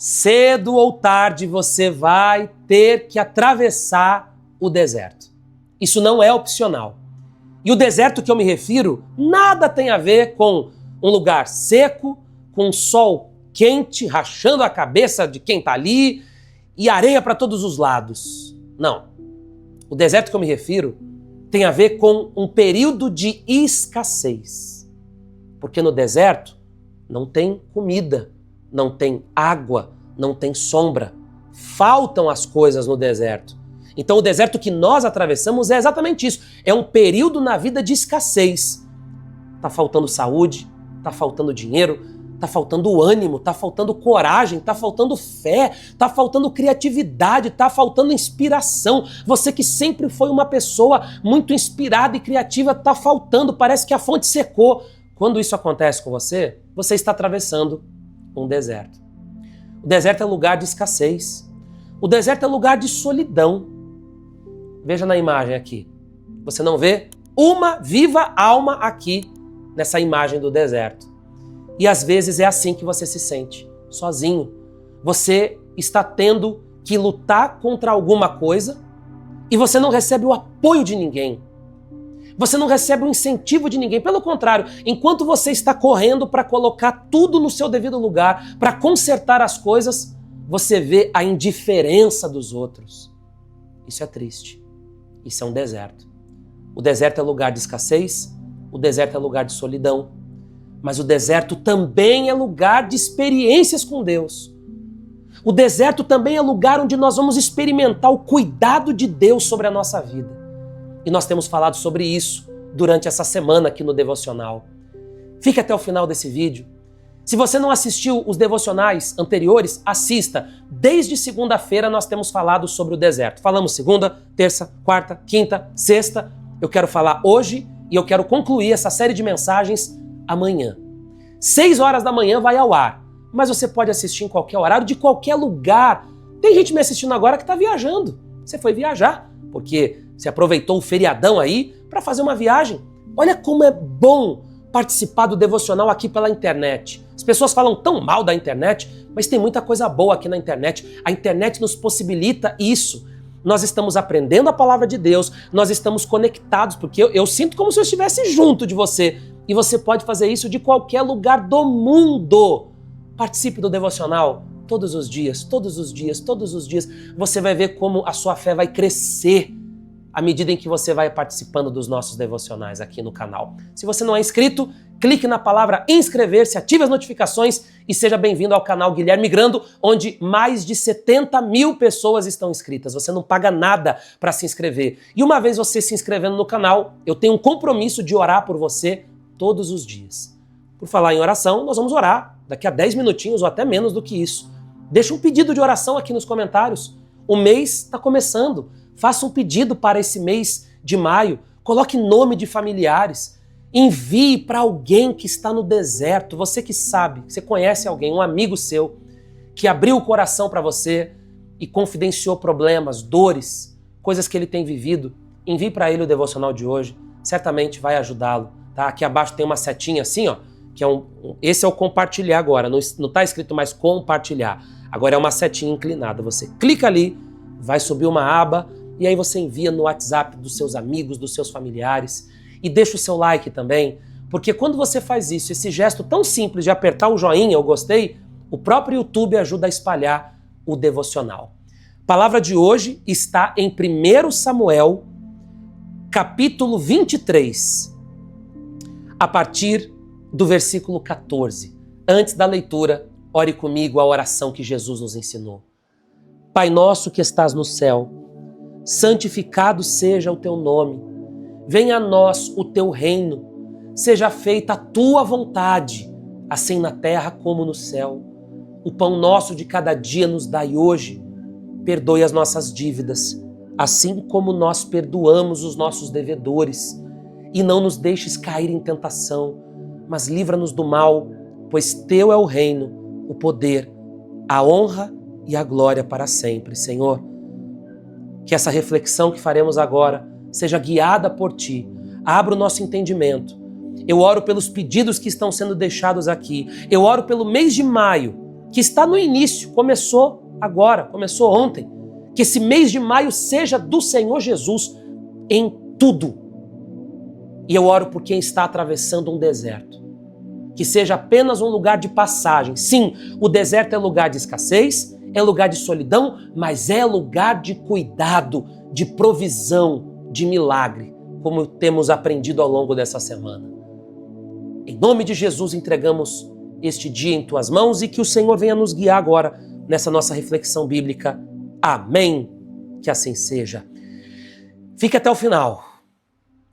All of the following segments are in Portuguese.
cedo ou tarde você vai ter que atravessar o deserto. Isso não é opcional. E o deserto que eu me refiro nada tem a ver com um lugar seco, com um sol quente rachando a cabeça de quem está ali e areia para todos os lados. Não. O deserto que eu me refiro tem a ver com um período de escassez. Porque no deserto não tem comida, não tem água, não tem sombra. Faltam as coisas no deserto. Então o deserto que nós atravessamos é exatamente isso. É um período na vida de escassez. Tá faltando saúde, tá faltando dinheiro, tá faltando ânimo, tá faltando coragem, tá faltando fé, tá faltando criatividade, tá faltando inspiração. Você que sempre foi uma pessoa muito inspirada e criativa, tá faltando, parece que a fonte secou. Quando isso acontece com você, você está atravessando um deserto. O deserto é lugar de escassez. O deserto é lugar de solidão. Veja na imagem aqui. Você não vê uma viva alma aqui nessa imagem do deserto. E às vezes é assim que você se sente, sozinho. Você está tendo que lutar contra alguma coisa e você não recebe o apoio de ninguém. Você não recebe o incentivo de ninguém. Pelo contrário, enquanto você está correndo para colocar tudo no seu devido lugar, para consertar as coisas, você vê a indiferença dos outros. Isso é triste. Isso é um deserto. O deserto é lugar de escassez, o deserto é lugar de solidão, mas o deserto também é lugar de experiências com Deus. O deserto também é lugar onde nós vamos experimentar o cuidado de Deus sobre a nossa vida. E nós temos falado sobre isso durante essa semana aqui no Devocional. Fique até o final desse vídeo. Se você não assistiu os devocionais anteriores, assista. Desde segunda-feira nós temos falado sobre o deserto. Falamos segunda, terça, quarta, quinta, sexta. Eu quero falar hoje e eu quero concluir essa série de mensagens amanhã. 6 horas da manhã vai ao ar, mas você pode assistir em qualquer horário, de qualquer lugar. Tem gente me assistindo agora que está viajando. Você foi viajar, porque você aproveitou o feriadão aí para fazer uma viagem. Olha como é bom participar do devocional aqui pela internet. As pessoas falam tão mal da internet, mas tem muita coisa boa aqui na internet. A internet nos possibilita isso. Nós estamos aprendendo a palavra de Deus, nós estamos conectados, porque eu sinto como se eu estivesse junto de você. E você pode fazer isso de qualquer lugar do mundo. Participe do devocional todos os dias, todos os dias, todos os dias. Você vai ver como a sua fé vai crescer à medida em que você vai participando dos nossos devocionais aqui no canal. Se você não é inscrito, clique na palavra inscrever-se, ative as notificações e seja bem-vindo ao canal Guilherme Grando, onde mais de 70 mil pessoas estão inscritas. Você não paga nada para se inscrever. E uma vez você se inscrevendo no canal, eu tenho um compromisso de orar por você todos os dias. Por falar em oração, nós vamos orar daqui a 10 minutinhos ou até menos do que isso. Deixa um pedido de oração aqui nos comentários. O mês está começando. Faça um pedido para esse mês de maio. Coloque nome de familiares. Envie para alguém que está no deserto. Você que sabe, você conhece alguém, um amigo seu, que abriu o coração para você e confidenciou problemas, dores, coisas que ele tem vivido. Envie para ele o devocional de hoje. Certamente vai ajudá-lo. Tá? Aqui abaixo tem uma setinha assim, ó, que é esse é o compartilhar agora. Não está escrito mais compartilhar. Agora é uma setinha inclinada. Você clica ali, vai subir uma aba e aí você envia no WhatsApp dos seus amigos, dos seus familiares. E deixa o seu like também, porque quando você faz isso, esse gesto tão simples de apertar o joinha, eu gostei, o próprio YouTube ajuda a espalhar o devocional. A palavra de hoje está em 1 Samuel, capítulo 23, a partir do versículo 14. Antes da leitura, ore comigo a oração que Jesus nos ensinou. Pai nosso que estás no céu, santificado seja o teu nome. Venha a nós o teu reino, seja feita a tua vontade, assim na terra como no céu. O pão nosso de cada dia nos dai hoje. Perdoe as nossas dívidas, assim como nós perdoamos os nossos devedores. E não nos deixes cair em tentação, mas livra-nos do mal, pois teu é o reino, o poder, a honra e a glória para sempre. Senhor, que essa reflexão que faremos agora seja guiada por Ti. Abra o nosso entendimento. Eu oro pelos pedidos que estão sendo deixados aqui. Eu oro pelo mês de maio, que está no início, começou agora, começou ontem. Que esse mês de maio seja do Senhor Jesus em tudo. E eu oro por quem está atravessando um deserto. Que seja apenas um lugar de passagem. Sim, o deserto é lugar de escassez, é lugar de solidão, mas é lugar de cuidado, de provisão, de milagre, como temos aprendido ao longo dessa semana. Em nome de Jesus, entregamos este dia em tuas mãos e que o Senhor venha nos guiar agora nessa nossa reflexão bíblica. Amém. Que assim seja. Fique até o final.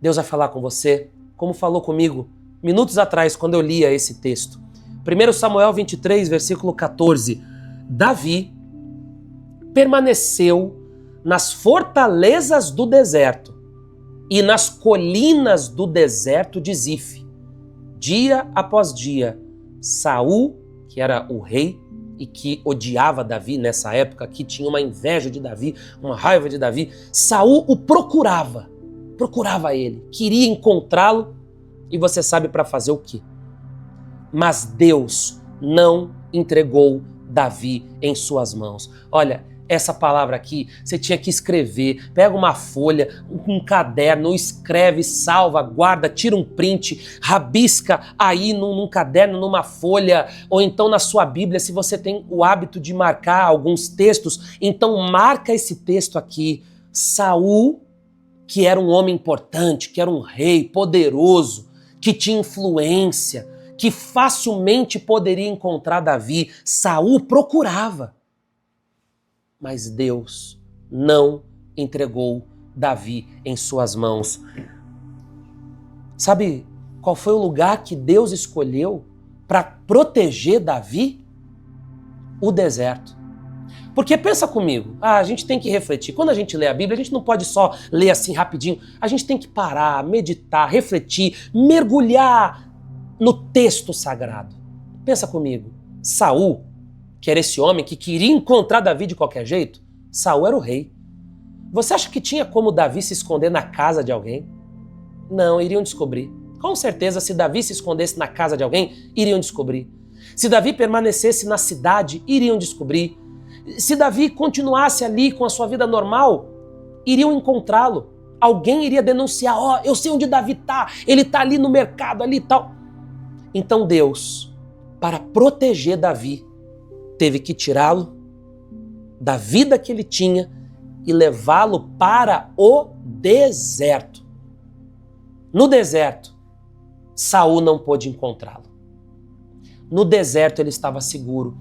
Deus vai falar com você, como falou comigo minutos atrás, quando eu lia esse texto. 1 Samuel 23, versículo 14. Davi permaneceu nas fortalezas do deserto e nas colinas do deserto de Zif. Dia após dia, Saul, que era o rei e que odiava Davi nessa época, que tinha uma inveja de Davi, uma raiva de Davi, Saul o procurava ele, queria encontrá-lo. E você sabe para fazer o quê? Mas Deus não entregou Davi em suas mãos. Olha, essa palavra aqui, você tinha que escrever. Pega uma folha, um caderno, escreve, salva, guarda, tira um print, rabisca aí num caderno, numa folha, ou então na sua Bíblia, se você tem o hábito de marcar alguns textos, então marca esse texto aqui. Saul, que era um homem importante, que era um rei poderoso, que tinha influência, que facilmente poderia encontrar Davi. Saul procurava. Mas Deus não entregou Davi em suas mãos. Sabe qual foi o lugar que Deus escolheu para proteger Davi? O deserto. Porque pensa comigo, a gente tem que refletir. Quando a gente lê a Bíblia, a gente não pode só ler assim rapidinho. A gente tem que parar, meditar, refletir, mergulhar no texto sagrado. Pensa comigo, Saul, que era esse homem que queria encontrar Davi de qualquer jeito, Saul era o rei. Você acha que tinha como Davi se esconder na casa de alguém? Não, iriam descobrir. Com certeza, se Davi se escondesse na casa de alguém, iriam descobrir. Se Davi permanecesse na cidade, iriam descobrir. Se Davi continuasse ali com a sua vida normal, iriam encontrá-lo. Alguém iria denunciar, ó, eu sei onde Davi tá, ele tá ali no mercado, ali e tal. Então Deus, para proteger Davi, teve que tirá-lo da vida que ele tinha e levá-lo para o deserto. No deserto, Saul não pôde encontrá-lo. No deserto ele estava seguro.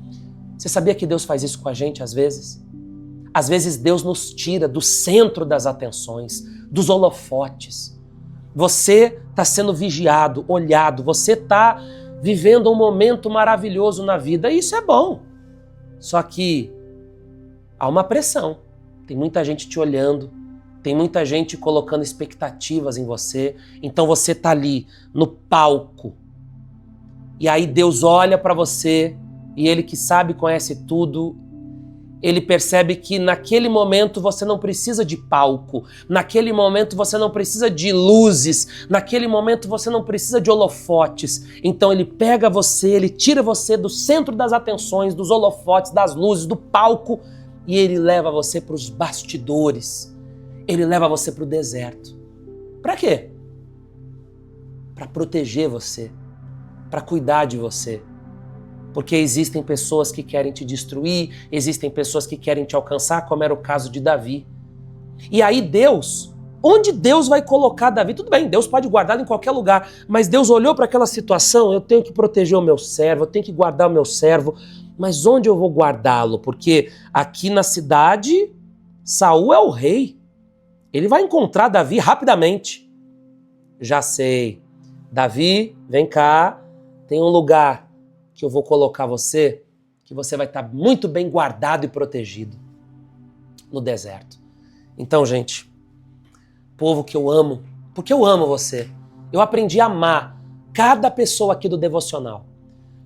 Você sabia que Deus faz isso com a gente às vezes? Às vezes Deus nos tira do centro das atenções, dos holofotes. Você está sendo vigiado, olhado, você está vivendo um momento maravilhoso na vida, e isso é bom. Só que há uma pressão. Tem muita gente te olhando, tem muita gente colocando expectativas em você, então você está ali no palco. E aí Deus olha para você, e Ele que sabe, conhece tudo, Ele percebe que naquele momento você não precisa de palco, naquele momento você não precisa de luzes, naquele momento você não precisa de holofotes. Então Ele pega você, Ele tira você do centro das atenções, dos holofotes, das luzes, do palco, e Ele leva você para os bastidores. Ele leva você para o deserto. Para quê? Para proteger você, para cuidar de você. Porque existem pessoas que querem te destruir, existem pessoas que querem te alcançar, como era o caso de Davi. E aí Deus, onde Deus vai colocar Davi? Tudo bem, Deus pode guardá-lo em qualquer lugar, mas Deus olhou para aquela situação, eu tenho que proteger o meu servo, eu tenho que guardar o meu servo, mas onde eu vou guardá-lo? Porque aqui na cidade, Saul é o rei, ele vai encontrar Davi rapidamente. Já sei, Davi, vem cá, tem um lugar que eu vou colocar você, que você vai estar muito bem guardado e protegido no deserto. Então, gente, povo que eu amo, porque eu amo você, eu aprendi a amar cada pessoa aqui do Devocional.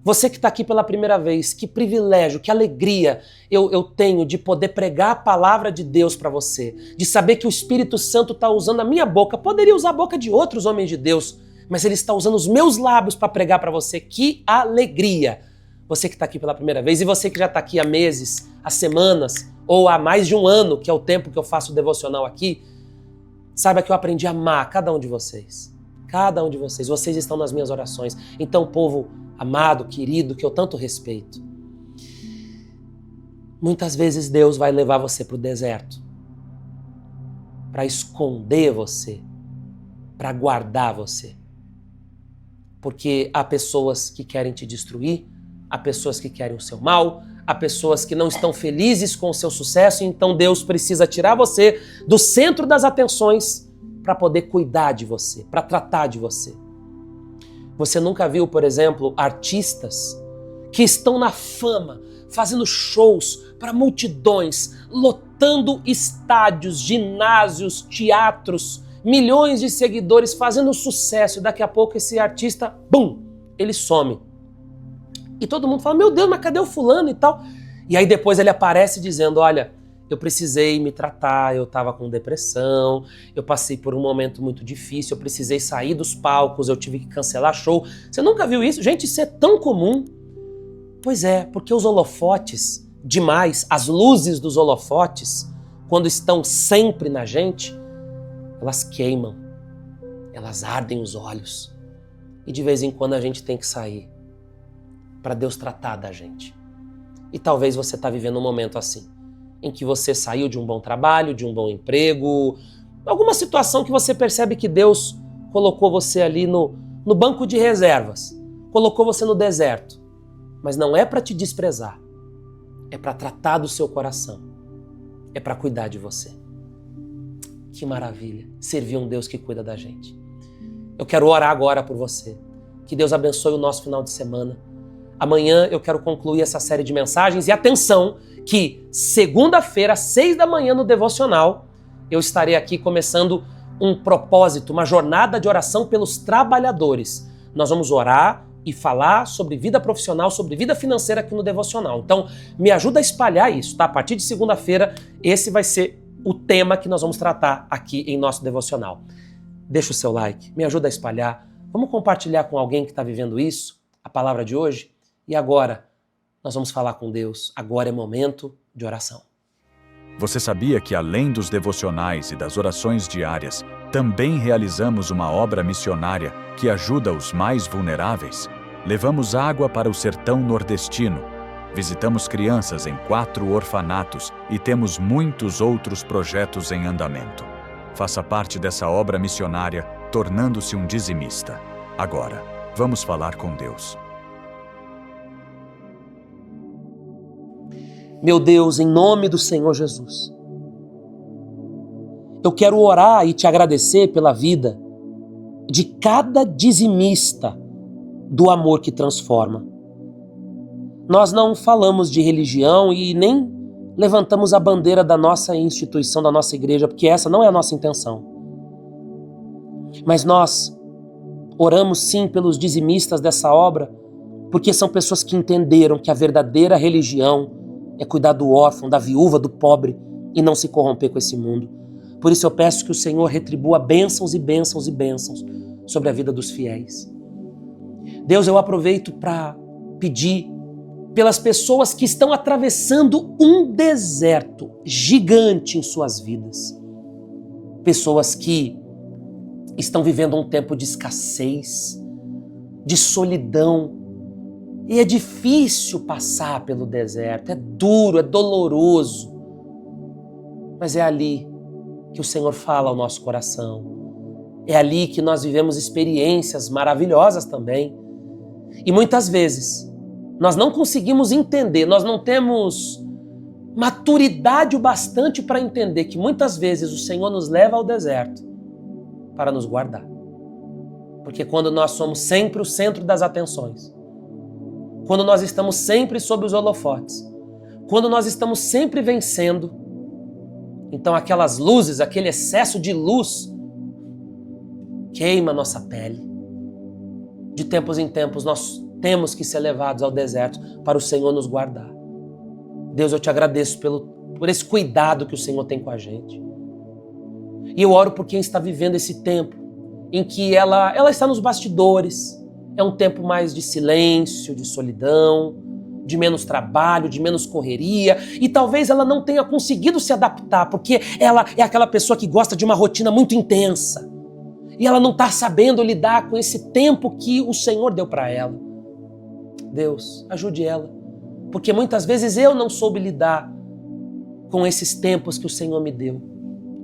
Você que está aqui pela primeira vez, que privilégio, que alegria eu tenho de poder pregar a palavra de Deus para você, de saber que o Espírito Santo está usando a minha boca, poderia usar a boca de outros homens de Deus, mas Ele está usando os meus lábios para pregar para você. Que alegria! você que está aqui pela primeira vez e você que já está aqui há meses, há semanas ou há mais de um ano, que é o tempo que eu faço o devocional aqui, saiba que eu aprendi a amar cada um de vocês. Cada um de vocês. Vocês estão nas minhas orações. Então, povo amado, querido, que eu tanto respeito, muitas vezes Deus vai levar você para o deserto para esconder você, para guardar você. Porque há pessoas que querem te destruir, há pessoas que querem o seu mal, há pessoas que não estão felizes com o seu sucesso, então Deus precisa tirar você do centro das atenções para poder cuidar de você, para tratar de você. Você nunca viu, por exemplo, artistas que estão na fama, fazendo shows para multidões, lotando estádios, ginásios, teatros, milhões de seguidores, fazendo sucesso, e daqui a pouco esse artista, bum, ele some. E todo mundo fala, meu Deus, mas cadê o fulano e tal? E aí depois ele aparece dizendo, olha, eu precisei me tratar, eu estava com depressão, eu passei por um momento muito difícil, eu precisei sair dos palcos, eu tive que cancelar show. Você nunca viu isso? Gente, isso é tão comum. Pois é, porque os holofotes, demais, as luzes dos holofotes, quando estão sempre na gente, elas queimam, elas ardem os olhos. E de vez em quando a gente tem que sair para Deus tratar da gente. E talvez você está vivendo um momento assim, em que você saiu de um bom trabalho, de um bom emprego, alguma situação que você percebe que Deus colocou você ali no banco de reservas, colocou você no deserto. Mas não é para te desprezar, é para tratar do seu coração, é para cuidar de você. Que maravilha, servir um Deus que cuida da gente. Eu quero orar agora por você, que Deus abençoe o nosso final de semana. Amanhã eu quero concluir essa série de mensagens e atenção que segunda-feira, às 6 da manhã no Devocional, eu estarei aqui começando um propósito, uma jornada de oração pelos trabalhadores. Nós vamos orar e falar sobre vida profissional, sobre vida financeira aqui no Devocional. Então, me ajuda a espalhar isso, tá? A partir de segunda-feira, esse vai ser o tema que nós vamos tratar aqui em nosso Devocional. Deixa o seu like, me ajuda a espalhar. Vamos compartilhar com alguém que está vivendo isso, a palavra de hoje. E agora, nós vamos falar com Deus. Agora é momento de oração. Você sabia que além dos devocionais e das orações diárias, também realizamos uma obra missionária que ajuda os mais vulneráveis? Levamos água para o sertão nordestino, visitamos crianças em 4 orfanatos e temos muitos outros projetos em andamento. Faça parte dessa obra missionária, tornando-se um dizimista. Agora, vamos falar com Deus. Meu Deus, em nome do Senhor Jesus, eu quero orar e te agradecer pela vida de cada dizimista do amor que transforma. Nós não falamos de religião e nem levantamos a bandeira da nossa instituição, da nossa igreja, porque essa não é a nossa intenção. Mas nós oramos sim pelos dizimistas dessa obra, porque são pessoas que entenderam que a verdadeira religião é cuidar do órfão, da viúva, do pobre e não se corromper com esse mundo. Por isso eu peço que o Senhor retribua bênçãos e bênçãos e bênçãos sobre a vida dos fiéis. Deus, eu aproveito para pedir pelas pessoas que estão atravessando um deserto gigante em suas vidas. Pessoas que estão vivendo um tempo de escassez, de solidão. E é difícil passar pelo deserto, é duro, é doloroso. Mas é ali que o Senhor fala ao nosso coração. É ali que nós vivemos experiências maravilhosas também. E muitas vezes nós não conseguimos entender, nós não temos maturidade o bastante para entender que muitas vezes o Senhor nos leva ao deserto para nos guardar. Porque quando nós somos sempre o centro das atenções, quando nós estamos sempre sob os holofotes, quando nós estamos sempre vencendo, então aquelas luzes, aquele excesso de luz queima a nossa pele. De tempos em tempos nós temos que ser levados ao deserto para o Senhor nos guardar. Deus, eu te agradeço por esse cuidado que o Senhor tem com a gente. E eu oro por quem está vivendo esse tempo em que ela está nos bastidores. É um tempo mais de silêncio, de solidão. de menos trabalho, de menos correria, e talvez ela não tenha conseguido se adaptar, porque ela é aquela pessoa que gosta de uma rotina muito intensa, e ela não está sabendo lidar com esse tempo que o Senhor deu para ela. Deus, ajude ela, porque muitas vezes eu não soube lidar com esses tempos que o Senhor me deu,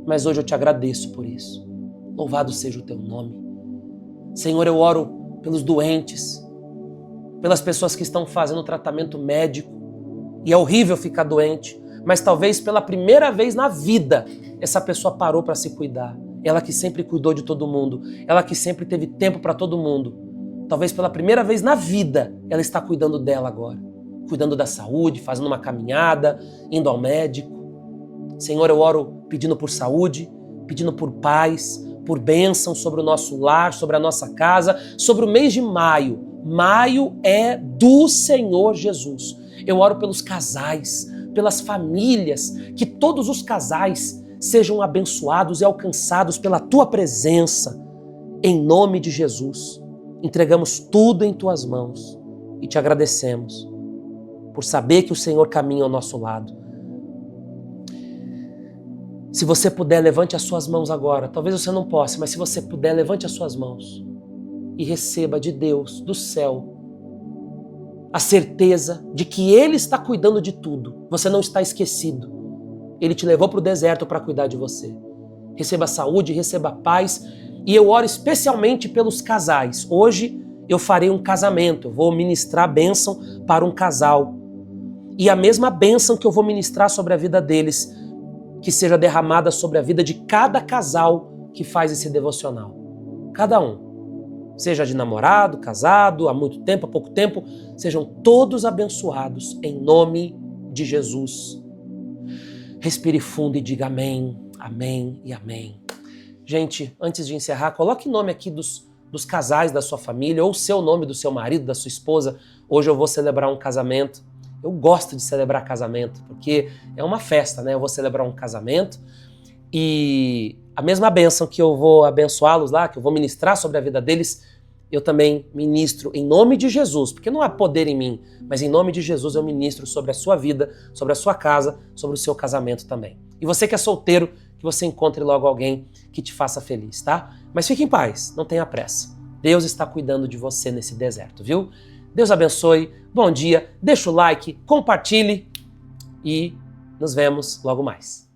mas hoje eu te agradeço por isso. Louvado seja o teu nome. Senhor, eu oro pelos doentes, pelas pessoas que estão fazendo tratamento médico, e é horrível ficar doente, mas talvez pela primeira vez na vida essa pessoa parou para se cuidar. Ela que sempre cuidou de todo mundo, ela que sempre teve tempo para todo mundo. Talvez pela primeira vez na vida ela está cuidando dela agora, cuidando da saúde, fazendo uma caminhada, indo ao médico. Senhor, eu oro pedindo por saúde, pedindo por paz, por bênção sobre o nosso lar, sobre a nossa casa, sobre o mês de maio. Maio é do Senhor Jesus. Eu oro pelos casais, pelas famílias, que todos os casais sejam abençoados e alcançados pela Tua presença. Em nome de Jesus, entregamos tudo em Tuas mãos e Te agradecemos por saber que o Senhor caminha ao nosso lado. Se você puder, levante as suas mãos agora. Talvez você não possa, mas se você puder, levante as suas mãos e receba de Deus, do céu, a certeza de que Ele está cuidando de tudo. Você não está esquecido. Ele te levou para o deserto para cuidar de você. Receba saúde, receba paz. E eu oro especialmente pelos casais. Hoje eu farei um casamento. Eu vou ministrar a bênção para um casal. E a mesma bênção que eu vou ministrar sobre a vida deles, que seja derramada sobre a vida de cada casal que faz esse devocional. Cada um. Seja de namorado, casado, há muito tempo, há pouco tempo, sejam todos abençoados em nome de Jesus. Respire fundo e diga amém, amém e amém. Gente, antes de encerrar, coloque nome aqui dos casais da sua família, ou o seu nome do seu marido, da sua esposa. Hoje eu vou celebrar um casamento. Eu gosto de celebrar casamento, porque é uma festa, né? Eu vou celebrar um casamento e a mesma bênção que eu vou abençoá-los lá, que eu vou ministrar sobre a vida deles, eu também ministro em nome de Jesus, porque não há poder em mim, mas em nome de Jesus eu ministro sobre a sua vida, sobre a sua casa, sobre o seu casamento também. E você que é solteiro, que você encontre logo alguém que te faça feliz, tá? Mas fique em paz, não tenha pressa. Deus está cuidando de você nesse deserto, viu? Deus abençoe, bom dia, deixa o like, compartilhe e nos vemos logo mais.